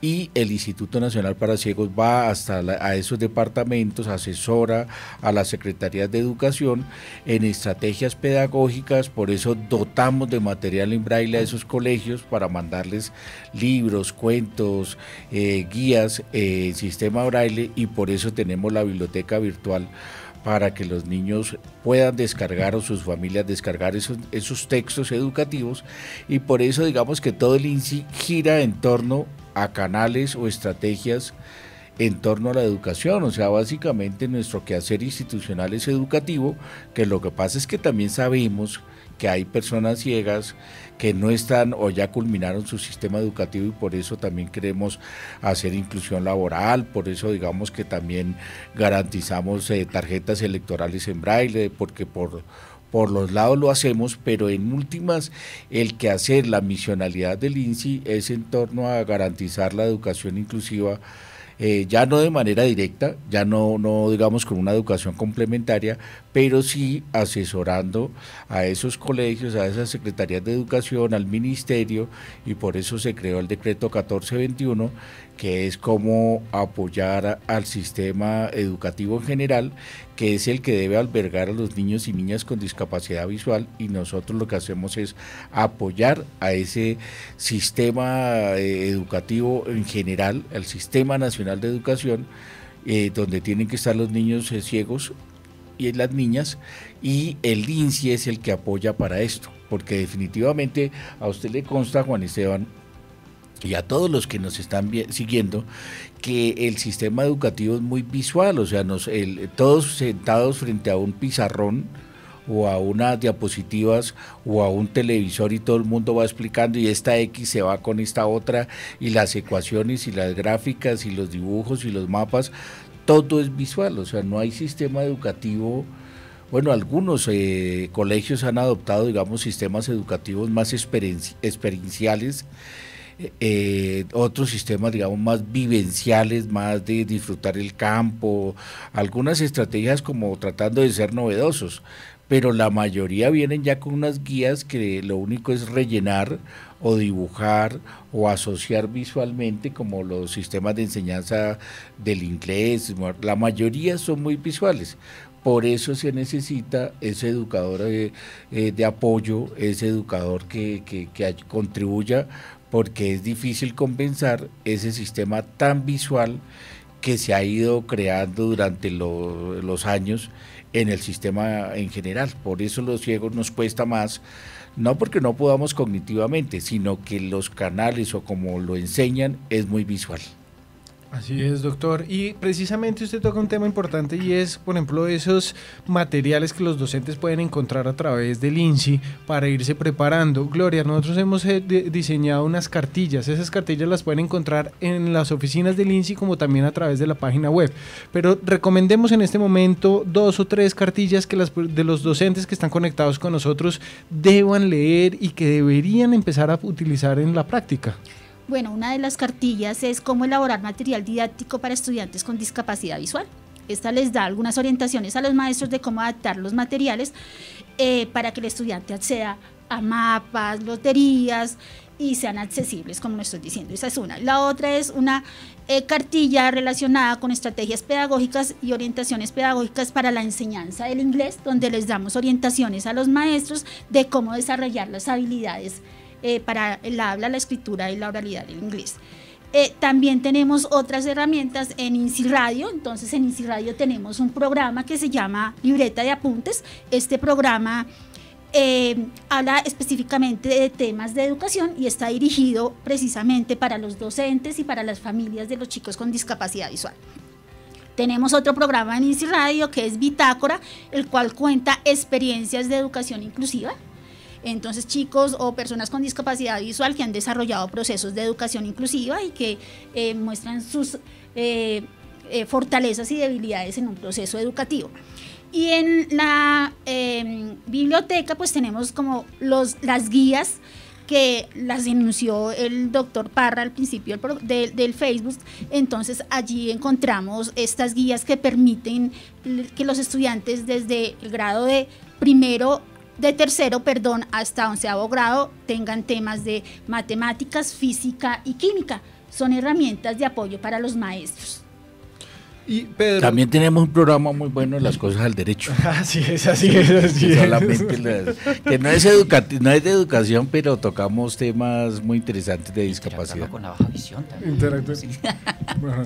y el Instituto Nacional para Ciegos va a esos departamentos, asesora a las secretarías de educación en estrategias pedagógicas. Por eso dotamos de material en braille a esos colegios para mandarles libros, cuentos, guías, sistema braille, y por eso tenemos la biblioteca virtual para que los niños puedan descargar o sus familias descargar esos textos educativos. Y por eso digamos que todo el INSI gira en torno a canales o estrategias en torno a la educación. O sea, básicamente nuestro quehacer institucional es educativo, que lo que pasa es que también sabemos que hay personas ciegas que no están o ya culminaron su sistema educativo, y por eso también queremos hacer inclusión laboral. Por eso digamos que también garantizamos tarjetas electorales en braille, porque por los lados lo hacemos, pero en últimas el quehacer, la misionalidad del INSI es en torno a garantizar la educación inclusiva, ya no de manera directa, ya no digamos con una educación complementaria, pero sí asesorando a esos colegios, a esas secretarías de educación, al ministerio, y por eso se creó el decreto 1421, que es como apoyar al sistema educativo en general, que es el que debe albergar a los niños y niñas con discapacidad visual, y nosotros lo que hacemos es apoyar a ese sistema educativo en general, el Sistema Nacional de Educación, donde tienen que estar los niños ciegos y las niñas, y el INSI es el que apoya para esto, porque definitivamente a usted le consta, Juan Esteban, y a todos los que nos están siguiendo, que el sistema educativo es muy visual. O sea, todos sentados frente a un pizarrón o a unas diapositivas o a un televisor y todo el mundo va explicando y esta X se va con esta otra y las ecuaciones y las gráficas y los dibujos y los mapas, todo es visual, o sea, no hay sistema educativo. Bueno, algunos colegios han adoptado, digamos, sistemas educativos más experienciales, otros sistemas, digamos, más vivenciales, más de disfrutar el campo, algunas estrategias como tratando de ser novedosos, pero la mayoría vienen ya con unas guías que lo único es rellenar o dibujar o asociar visualmente, como los sistemas de enseñanza del inglés. La mayoría son muy visuales. Por eso se necesita ese educador de apoyo, ese educador que contribuya, porque es difícil compensar ese sistema tan visual que se ha ido creando durante los años en el sistema en general. Por eso los ciegos nos cuesta más, no porque no podamos cognitivamente, sino que los canales o como lo enseñan es muy visual. Así es, doctor. Y precisamente usted toca un tema importante y es, por ejemplo, esos materiales que los docentes pueden encontrar a través del INSI para irse preparando. Gloria, nosotros hemos diseñado unas cartillas. Esas cartillas las pueden encontrar en las oficinas del INSI como también a través de la página web. Pero recomendemos en este momento 2 o 3 cartillas que de los docentes que están conectados con nosotros deban leer y que deberían empezar a utilizar en la práctica. Bueno, una de las cartillas es cómo elaborar material didáctico para estudiantes con discapacidad visual. Esta les da algunas orientaciones a los maestros de cómo adaptar los materiales para que el estudiante acceda a mapas, loterías y sean accesibles, como lo estoy diciendo. Esa es una. La otra es una cartilla relacionada con estrategias pedagógicas y orientaciones pedagógicas para la enseñanza del inglés, donde les damos orientaciones a los maestros de cómo desarrollar las habilidades para el habla, la escritura y la oralidad del inglés. También tenemos otras herramientas en INSI Radio. Entonces en INSI Radio tenemos un programa que se llama Libreta de Apuntes. Este programa habla específicamente de temas de educación y está dirigido precisamente para los docentes y para las familias de los chicos con discapacidad visual. Tenemos otro programa en INSI Radio que es Bitácora, el cual cuenta experiencias de educación inclusiva. Entonces, chicos o personas con discapacidad visual que han desarrollado procesos de educación inclusiva y que muestran sus fortalezas y debilidades en un proceso educativo. Y en la biblioteca pues tenemos como las guías que las denunció el doctor Parra al principio del Facebook. Entonces allí encontramos estas guías que permiten que los estudiantes desde el grado de tercero hasta 11º grado tengan temas de matemáticas, física y química. Son herramientas de apoyo para los maestros. Y Pedro, también tenemos un programa muy bueno de las cosas del derecho. Así es. Solamente que no es de educación, pero tocamos temas muy interesantes de discapacidad. Con la baja visión también. Sí. Bueno,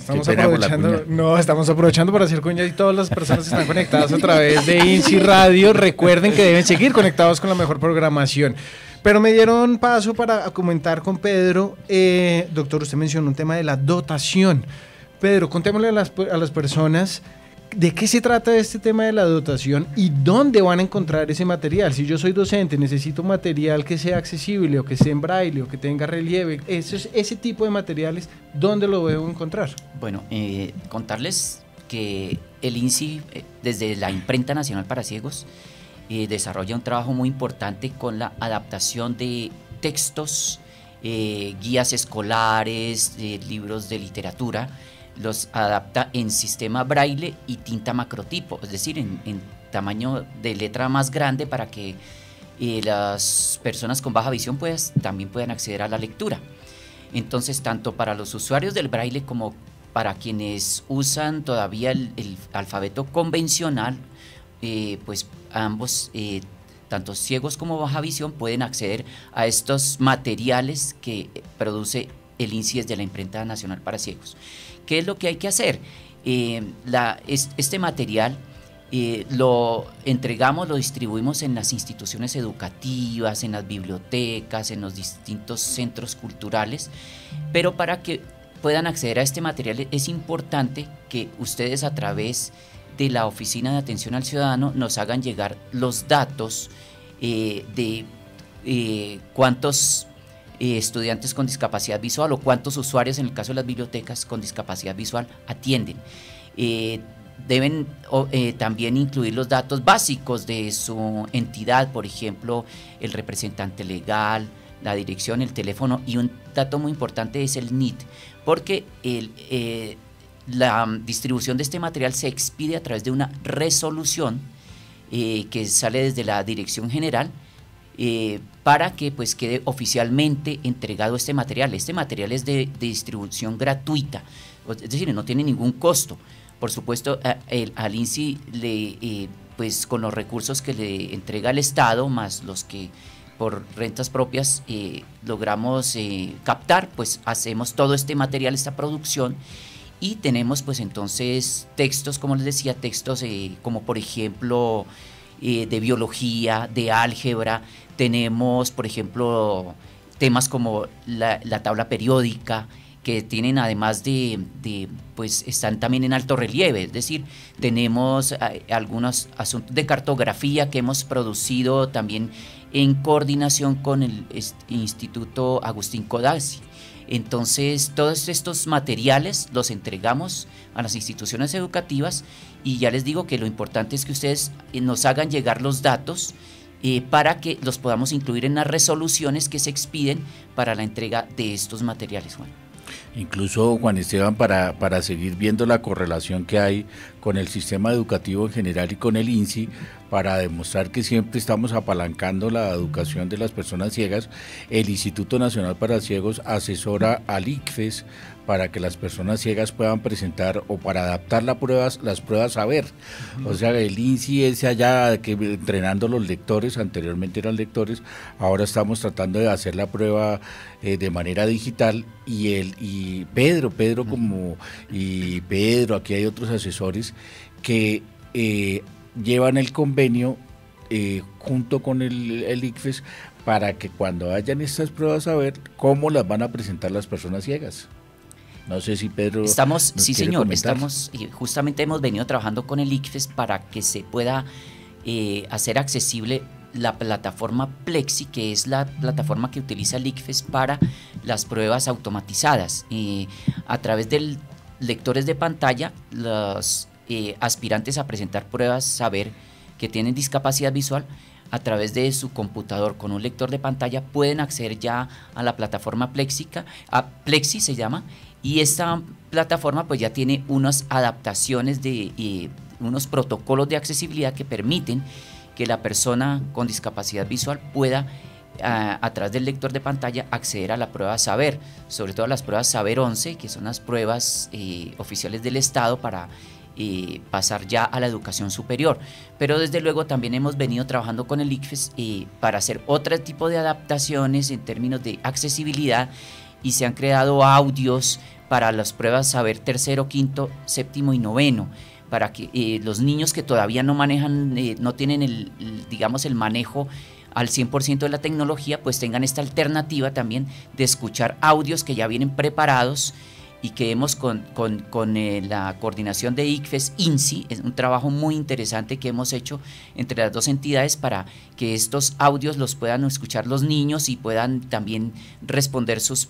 estamos aprovechando para hacer cuña y todas las personas que están conectadas a través de INSI Radio. Recuerden que deben seguir conectados con la mejor programación. Pero me dieron paso para comentar con Pedro. Doctor, usted mencionó un tema de la dotación. Pedro, contémosle a las personas de qué se trata este tema de la dotación y dónde van a encontrar ese material. Si yo soy docente, necesito material que sea accesible o que sea en braille o que tenga relieve. Ese tipo de materiales, ¿dónde lo debo encontrar? Bueno, contarles que el INSI, desde la Imprenta Nacional para Ciegos, desarrolla un trabajo muy importante con la adaptación de textos, guías escolares, libros de literatura. Los adapta en sistema braille y tinta macrotipo, es decir, en tamaño de letra más grande para que las personas con baja visión también puedan acceder a la lectura. Entonces, tanto para los usuarios del braille como para quienes usan todavía el alfabeto convencional, pues ambos, tanto ciegos como baja visión, pueden acceder a estos materiales que produce el INSI desde la Imprenta Nacional para Ciegos. ¿Qué es lo que hay que hacer? Este material lo entregamos, lo distribuimos en las instituciones educativas, en las bibliotecas, en los distintos centros culturales, pero para que puedan acceder a este material es importante que ustedes a través de la Oficina de Atención al Ciudadano nos hagan llegar los datos de cuántos estudiantes con discapacidad visual o cuántos usuarios, en el caso de las bibliotecas, con discapacidad visual atienden. Deben también incluir los datos básicos de su entidad, por ejemplo, el representante legal, la dirección, el teléfono, y un dato muy importante es el NIT, porque la distribución de este material se expide a través de una resolución que sale desde la Dirección General para que pues quede oficialmente entregado este material. Este material es de distribución gratuita, es decir, no tiene ningún costo. Por supuesto, al INSI, pues con los recursos que le entrega el Estado, más los que por rentas propias logramos captar, pues hacemos todo este material, esta producción, y tenemos pues entonces textos, como les decía, textos como por ejemplo de biología, de álgebra, tenemos por ejemplo temas como la tabla periódica, que tienen además pues están también en alto relieve, es decir, tenemos algunos asuntos de cartografía que hemos producido también en coordinación con el Instituto Agustín Codazzi. Entonces, todos estos materiales los entregamos a las instituciones educativas y ya les digo que lo importante es que ustedes nos hagan llegar los datos para que los podamos incluir en las resoluciones que se expiden para la entrega de estos materiales, Juan. Incluso, Juan Esteban, para seguir viendo la correlación que hay con el sistema educativo en general y con el INSI, para demostrar que siempre estamos apalancando la educación de las personas ciegas, el Instituto Nacional para Ciegos asesora al ICFES para que las personas ciegas puedan presentar o para adaptar las pruebas saber. O sea, el INSI es allá que entrenando los lectores, anteriormente eran lectores, ahora estamos tratando de hacer la prueba de manera digital, y Pedro, aquí hay otros asesores que llevan el convenio junto con el ICFES para que cuando hayan estas pruebas a ver cómo las van a presentar las personas ciegas. No sé si Pedro sí señor, comentar. Justamente hemos venido trabajando con el ICFES para que se pueda hacer accesible la plataforma Plexi, que es la plataforma que utiliza el ICFES para las pruebas automatizadas. A través de lectores de pantalla, los aspirantes a presentar pruebas saber que tienen discapacidad visual, a través de su computador con un lector de pantalla pueden acceder ya a la plataforma Plexi se llama, y esta plataforma pues ya tiene unas adaptaciones unos protocolos de accesibilidad que permiten que la persona con discapacidad visual pueda a través del lector de pantalla acceder a la prueba Saber, sobre todo las pruebas Saber 11, que son las pruebas oficiales del Estado para pasar ya a la educación superior. Pero desde luego también hemos venido trabajando con el ICFES para hacer otro tipo de adaptaciones en términos de accesibilidad, y se han creado audios para las pruebas Saber tercero, quinto, séptimo y noveno, para que los niños que todavía no manejan, no tienen el manejo al 100% de la tecnología, pues tengan esta alternativa también de escuchar audios que ya vienen preparados, y que hemos con la coordinación de ICFES, INSI, es un trabajo muy interesante que hemos hecho entre las dos entidades para que estos audios los puedan escuchar los niños y puedan también responder sus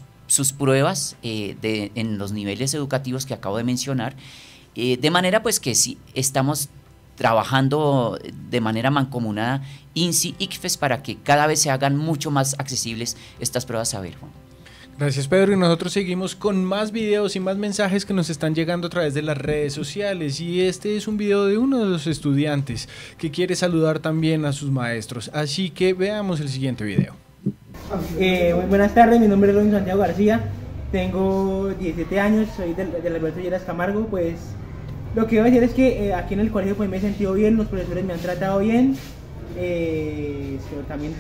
pruebas en los niveles educativos que acabo de mencionar, de manera pues que sí estamos trabajando de manera mancomunada INSI, ICFES, para que cada vez se hagan mucho más accesibles estas pruebas Saber. Gracias, Pedro, y nosotros seguimos con más videos y más mensajes que nos están llegando a través de las redes sociales, y este es un video de uno de los estudiantes que quiere saludar también a sus maestros, así que veamos el siguiente video. Muy buenas tardes, mi nombre es Luis Santiago García, tengo 17 años, soy del Alberto Lleras Camargo. Pues lo que voy a decir es que aquí en el colegio pues me he sentido bien, los profesores me han tratado bien, también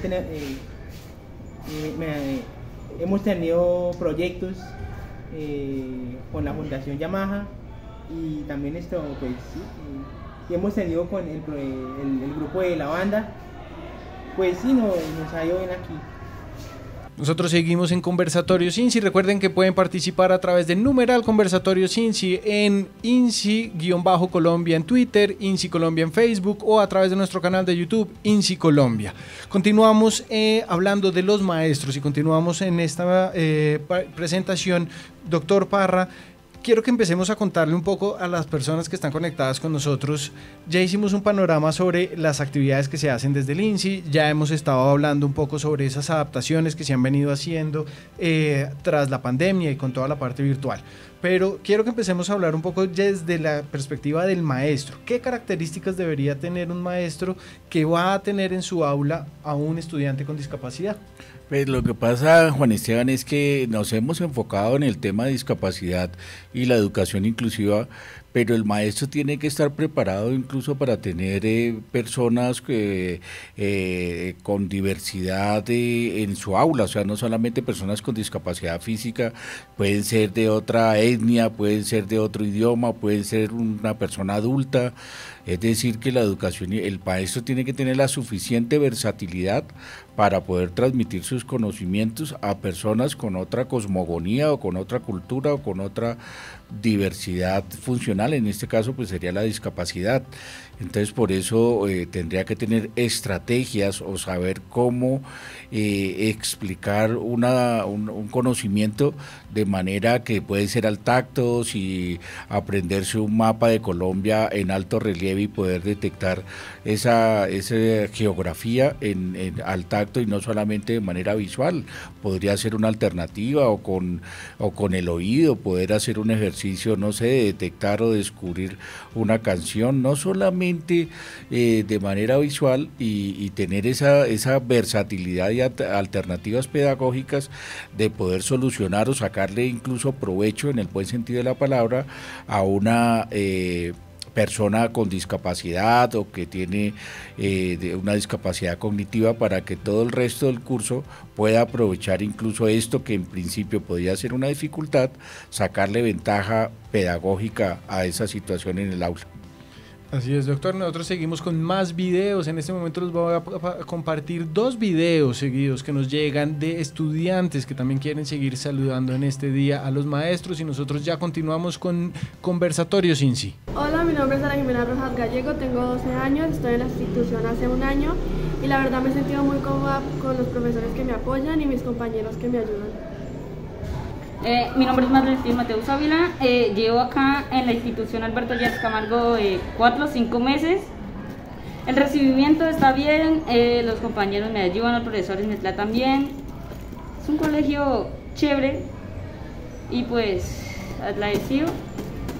hemos tenido proyectos con la Fundación Yamaha, y también pues sí, y hemos tenido con el grupo de la banda, pues sí, nos ha ido bien aquí. Nosotros seguimos en Conversatorios INSI. Recuerden que pueden participar a través del numeral Conversatorios INSI en INSI-Colombia en Twitter, INSI Colombia en Facebook o a través de nuestro canal de YouTube INSI Colombia. Continuamos hablando de los maestros y continuamos en esta presentación. Doctor Parra, quiero que empecemos a contarle un poco a las personas que están conectadas con nosotros. Ya hicimos un panorama sobre las actividades que se hacen desde el INSI, ya hemos estado hablando un poco sobre esas adaptaciones que se han venido haciendo tras la pandemia y con toda la parte virtual. Pero quiero que empecemos a hablar un poco desde la perspectiva del maestro. ¿Qué características debería tener un maestro que va a tener en su aula a un estudiante con discapacidad? Pues lo que pasa, Juan Esteban, es que nos hemos enfocado en el tema de discapacidad y la educación inclusiva, pero el maestro tiene que estar preparado incluso para tener personas con diversidad en su aula, o sea, no solamente personas con discapacidad física, pueden ser de otra etnia, pueden ser de otro idioma, pueden ser una persona adulta. Es decir, que la educación, el maestro tiene que tener la suficiente versatilidad para poder transmitir sus conocimientos a personas con otra cosmogonía o con otra cultura o con otra diversidad funcional, en este caso pues sería la discapacidad. Entonces por eso tendría que tener estrategias o saber cómo explicar un conocimiento de manera que puede ser al tacto, si aprenderse un mapa de Colombia en alto relieve y poder detectar esa geografía al tacto y no solamente de manera visual. Podría ser una alternativa o con el oído, poder hacer un ejercicio, no sé, de detectar o descubrir una canción, no solamente de manera visual y tener esa versatilidad y alternativas pedagógicas de poder solucionar o sacarle incluso provecho en el buen sentido de la palabra a una persona con discapacidad o que tiene una discapacidad cognitiva, para que todo el resto del curso pueda aprovechar incluso esto que en principio podría ser una dificultad, sacarle ventaja pedagógica a esa situación en el aula. Así es, doctor. Nosotros seguimos con más videos. En este momento les voy a compartir 2 videos seguidos que nos llegan de estudiantes que también quieren seguir saludando en este día a los maestros, y nosotros ya continuamos con Conversatorios INSI. Hola, mi nombre es Ana Jimena Rojas Gallego, tengo 12 años, estoy en la institución hace un año y la verdad me he sentido muy cómoda con los profesores que me apoyan y mis compañeros que me ayudan. Mi nombre es Marlene Mateus Ávila, llevo acá en la institución Alberto Lleras Camargo 4 o 5 meses. El recibimiento está bien, los compañeros me ayudan, los profesores me tratan bien. Es un colegio chévere y pues agradecido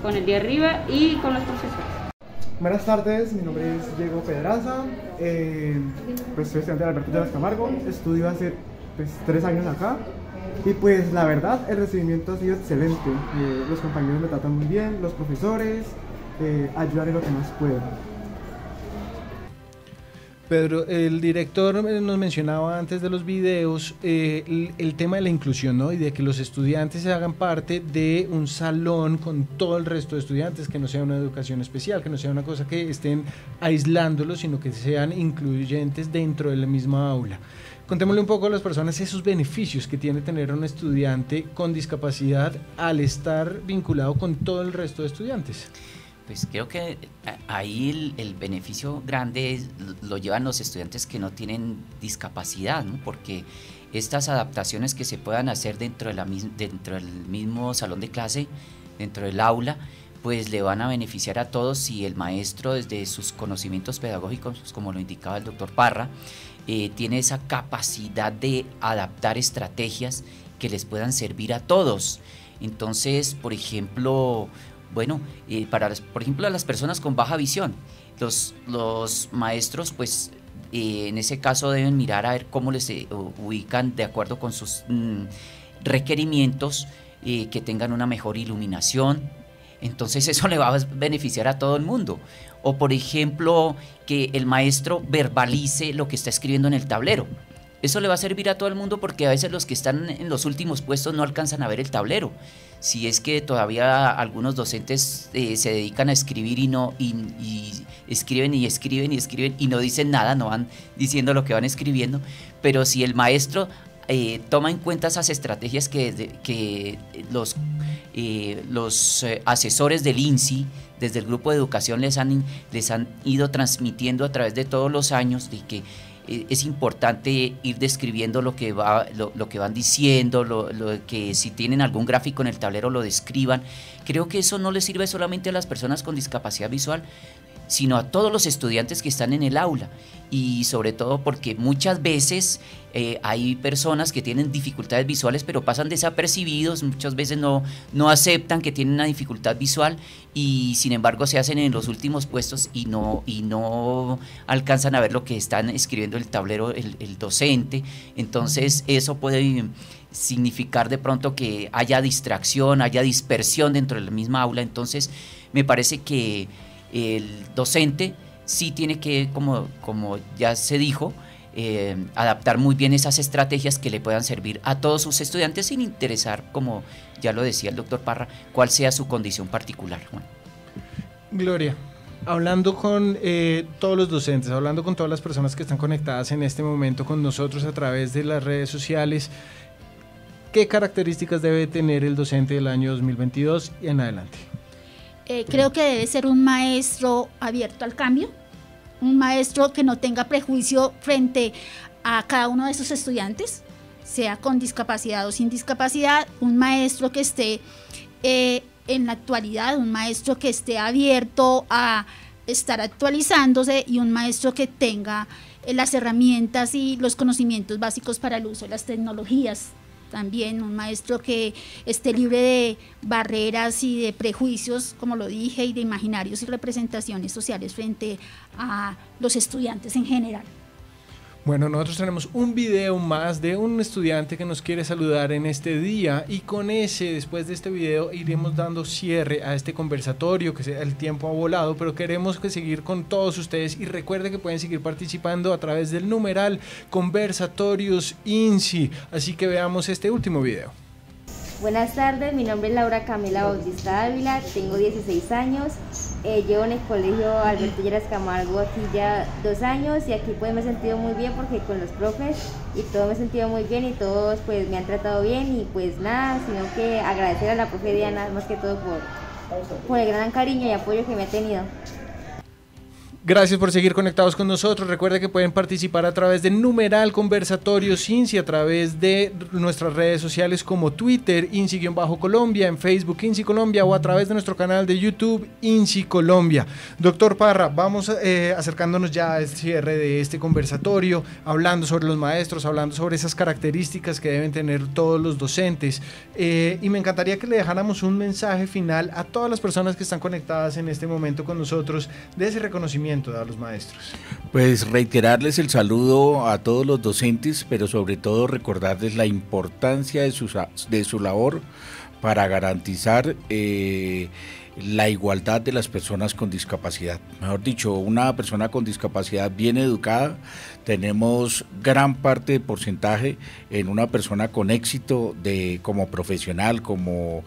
con el de arriba y con los profesores. Buenas tardes, mi nombre es Diego Pedraza, pues soy estudiante de Alberto Lleras Camargo, estudio hace 3 años acá. Y pues la verdad el recibimiento ha sido excelente, los compañeros me tratan muy bien, los profesores ayudan en lo que más pueden. Pedro, el director nos mencionaba antes de los videos el tema de la inclusión, ¿no? Y de que los estudiantes se hagan parte de un salón con todo el resto de estudiantes, que no sea una educación especial, que no sea una cosa que estén aislándolos, sino que sean incluyentes dentro de la misma aula. Contémosle un poco a las personas esos beneficios que tiene tener a un estudiante con discapacidad al estar vinculado con todo el resto de estudiantes. Pues creo que ahí el beneficio grande lo llevan los estudiantes que no tienen discapacidad, ¿no? Porque estas adaptaciones que se puedan hacer dentro del mismo salón de clase, dentro del aula, pues le van a beneficiar a todos si el maestro, desde sus conocimientos pedagógicos, como lo indicaba el doctor Parra, tiene esa capacidad de adaptar estrategias que les puedan servir a todos. Entonces, por ejemplo, por ejemplo, a las personas con baja visión, los maestros, pues, en ese caso deben mirar a ver cómo les ubican de acuerdo con sus requerimientos, que tengan una mejor iluminación. Entonces eso le va a beneficiar a todo el mundo. O por ejemplo, que el maestro verbalice lo que está escribiendo en el tablero. Eso le va a servir a todo el mundo, porque a veces los que están en los últimos puestos no alcanzan a ver el tablero. Si es que todavía algunos docentes se dedican a escribir y escriben y escriben y escriben y no dicen nada, no van diciendo lo que van escribiendo. Pero si el maestro toma en cuenta esas estrategias que los asesores del INSI desde el grupo de educación les han ido transmitiendo a través de todos los años, de que es importante ir describiendo lo que van diciendo, que si tienen algún gráfico en el tablero lo describan. Creo que eso no les sirve solamente a las personas con discapacidad visual, sino a todos los estudiantes que están en el aula, y sobre todo porque muchas veces hay personas que tienen dificultades visuales pero pasan desapercibidos, muchas veces no aceptan que tienen una dificultad visual y sin embargo se hacen en los últimos puestos y no alcanzan a ver lo que están escribiendo en el tablero el docente. Entonces eso puede significar de pronto que haya distracción, haya dispersión dentro de la misma aula. Entonces me parece que el docente sí tiene que, como ya se dijo, adaptar muy bien esas estrategias que le puedan servir a todos sus estudiantes sin interesar, como ya lo decía el doctor Parra, cuál sea su condición particular. Bueno. Gloria, hablando con todos los docentes, hablando con todas las personas que están conectadas en este momento con nosotros a través de las redes sociales, ¿qué características debe tener el docente del año 2022 y en adelante? Creo que debe ser un maestro abierto al cambio, un maestro que no tenga prejuicio frente a cada uno de sus estudiantes, sea con discapacidad o sin discapacidad, un maestro que esté en la actualidad, un maestro que esté abierto a estar actualizándose y un maestro que tenga las herramientas y los conocimientos básicos para el uso de las tecnologías. También un maestro que esté libre de barreras y de prejuicios, como lo dije, y de imaginarios y representaciones sociales frente a los estudiantes en general. Bueno, nosotros tenemos un video más de un estudiante que nos quiere saludar en este día y con después de este video iremos dando cierre a este conversatorio, que el tiempo ha volado, pero queremos seguir con todos ustedes y recuerde que pueden seguir participando a través del numeral Conversatorios INSI, así que veamos este último video. Buenas tardes, mi nombre es Laura Camila Bautista Ávila, tengo 16 años, llevo en el colegio Alberto Lleras Camargo aquí ya 2 años y aquí pues me he sentido muy bien porque con los profes y todo me he sentido muy bien y todos pues me han tratado bien y pues nada, sino que agradecer a la profe Diana más que todo por el gran cariño y apoyo que me ha tenido. Gracias por seguir conectados con nosotros. Recuerda que pueden participar a través de numeral Conversatorios INSI, a través de nuestras redes sociales como Twitter, INSI-Colombia, en Facebook INSI Colombia o a través de nuestro canal de YouTube INSI Colombia. Doctor Parra, vamos acercándonos ya al cierre de este conversatorio, hablando sobre los maestros, hablando sobre esas características que deben tener todos los docentes. Y me encantaría que le dejáramos un mensaje final a todas las personas que están conectadas en este momento con nosotros de ese reconocimiento a los maestros. Pues reiterarles el saludo a todos los docentes, pero sobre todo recordarles la importancia de su labor para garantizar la igualdad de las personas con discapacidad. Mejor dicho, una persona con discapacidad bien educada, tenemos gran parte de porcentaje en una persona con éxito como profesional, como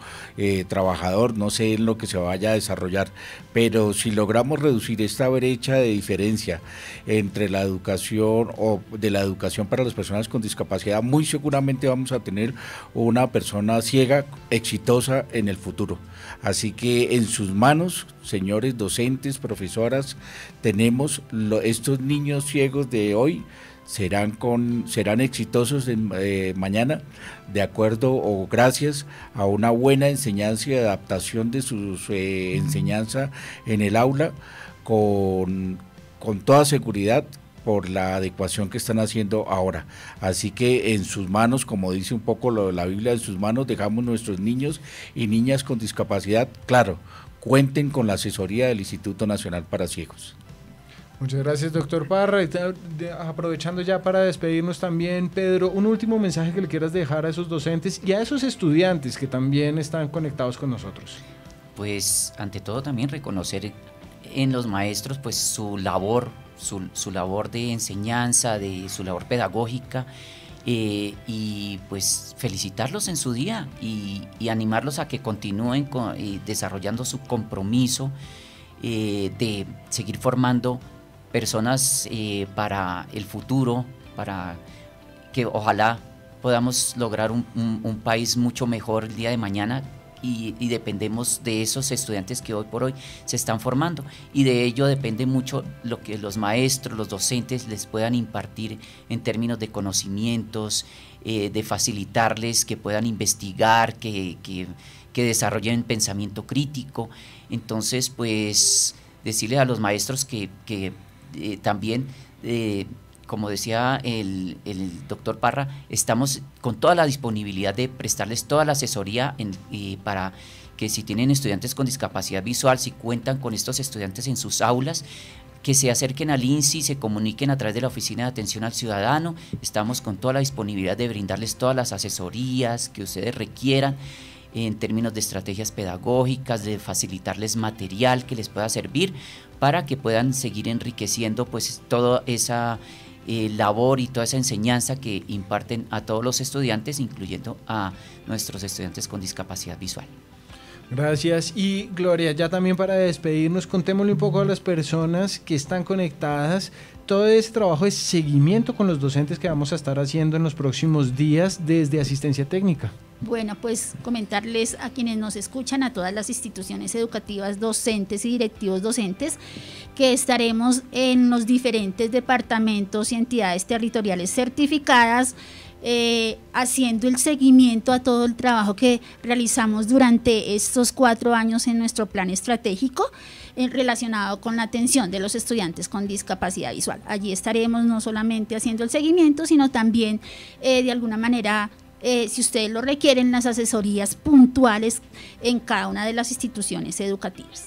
trabajador, no sé en lo que se vaya a desarrollar, pero si logramos reducir esta brecha de diferencia entre la educación o de la educación para las personas con discapacidad, muy seguramente vamos a tener una persona ciega exitosa en el futuro. Así que en sus manos, señores docentes, profesoras, tenemos estos niños ciegos de hoy serán exitosos mañana, de acuerdo o gracias a una buena enseñanza y adaptación de su enseñanza en el aula, con toda seguridad, por la adecuación que están haciendo ahora. Así que en sus manos, como dice un poco la Biblia, en sus manos dejamos nuestros niños y niñas con discapacidad. Claro, cuenten con la asesoría del Instituto Nacional para Ciegos. Muchas gracias, doctor Parra. Aprovechando ya para despedirnos también, Pedro, un último mensaje que le quieras dejar a esos docentes y a esos estudiantes que también están conectados con nosotros. Pues ante todo también reconocer en los maestros pues su labor, su labor de enseñanza, de su labor pedagógica, y pues felicitarlos en su día y animarlos a que continúen desarrollando su compromiso de seguir formando personas para el futuro, para que ojalá podamos lograr un país mucho mejor el día de mañana. Y dependemos de esos estudiantes que hoy por hoy se están formando, y de ello depende mucho lo que los maestros, los docentes les puedan impartir en términos de conocimientos, de facilitarles que puedan investigar, que desarrollen pensamiento crítico. Entonces, pues decirle a los maestros que también, como decía el doctor Parra, estamos con toda la disponibilidad de prestarles toda la asesoría para que si tienen estudiantes con discapacidad visual, si cuentan con estos estudiantes en sus aulas, que se acerquen al INSI, se comuniquen a través de la Oficina de Atención al Ciudadano. Estamos con toda la disponibilidad de brindarles todas las asesorías que ustedes requieran en términos de estrategias pedagógicas, de facilitarles material que les pueda servir para que puedan seguir enriqueciendo pues toda esa labor y toda esa enseñanza que imparten a todos los estudiantes, incluyendo a nuestros estudiantes con discapacidad visual. Gracias. Y Gloria, ya también para despedirnos, contémosle un poco a las personas que están conectadas todo ese trabajo de seguimiento con los docentes que vamos a estar haciendo en los próximos días desde Asistencia Técnica. Bueno, pues comentarles a quienes nos escuchan, a todas las instituciones educativas, docentes y directivos docentes, que estaremos en los diferentes departamentos y entidades territoriales certificadas, haciendo el seguimiento a todo el trabajo que realizamos durante estos 4 años en nuestro plan estratégico relacionado con la atención de los estudiantes con discapacidad visual. Allí estaremos no solamente haciendo el seguimiento, sino también de alguna manera, si ustedes lo requieren, las asesorías puntuales en cada una de las instituciones educativas.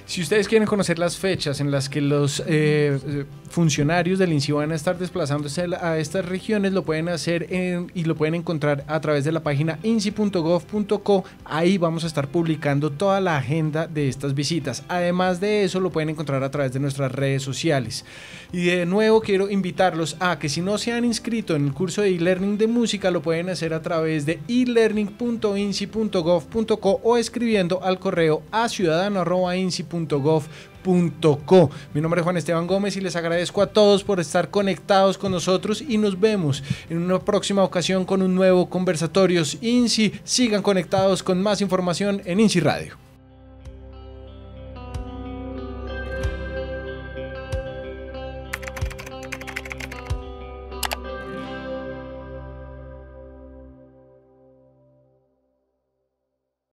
Si ustedes quieren conocer las fechas en las que los funcionarios del INSI van a estar desplazándose a estas regiones, lo pueden hacer y lo pueden encontrar a través de la página insi.gov.co. Ahí vamos a estar publicando toda la agenda de estas visitas. Además de eso, lo pueden encontrar a través de nuestras redes sociales. Y de nuevo quiero invitarlos a que si no se han inscrito en el curso de e-learning de música, lo pueden hacer a través de elearning.insi.gov.co o escribiendo al correo a ciudadano@insi.gov.co. Mi nombre es Juan Esteban Gómez y les agradezco a todos por estar conectados con nosotros, y nos vemos en una próxima ocasión con un nuevo Conversatorios INSI. Sigan conectados con más información en INSI Radio.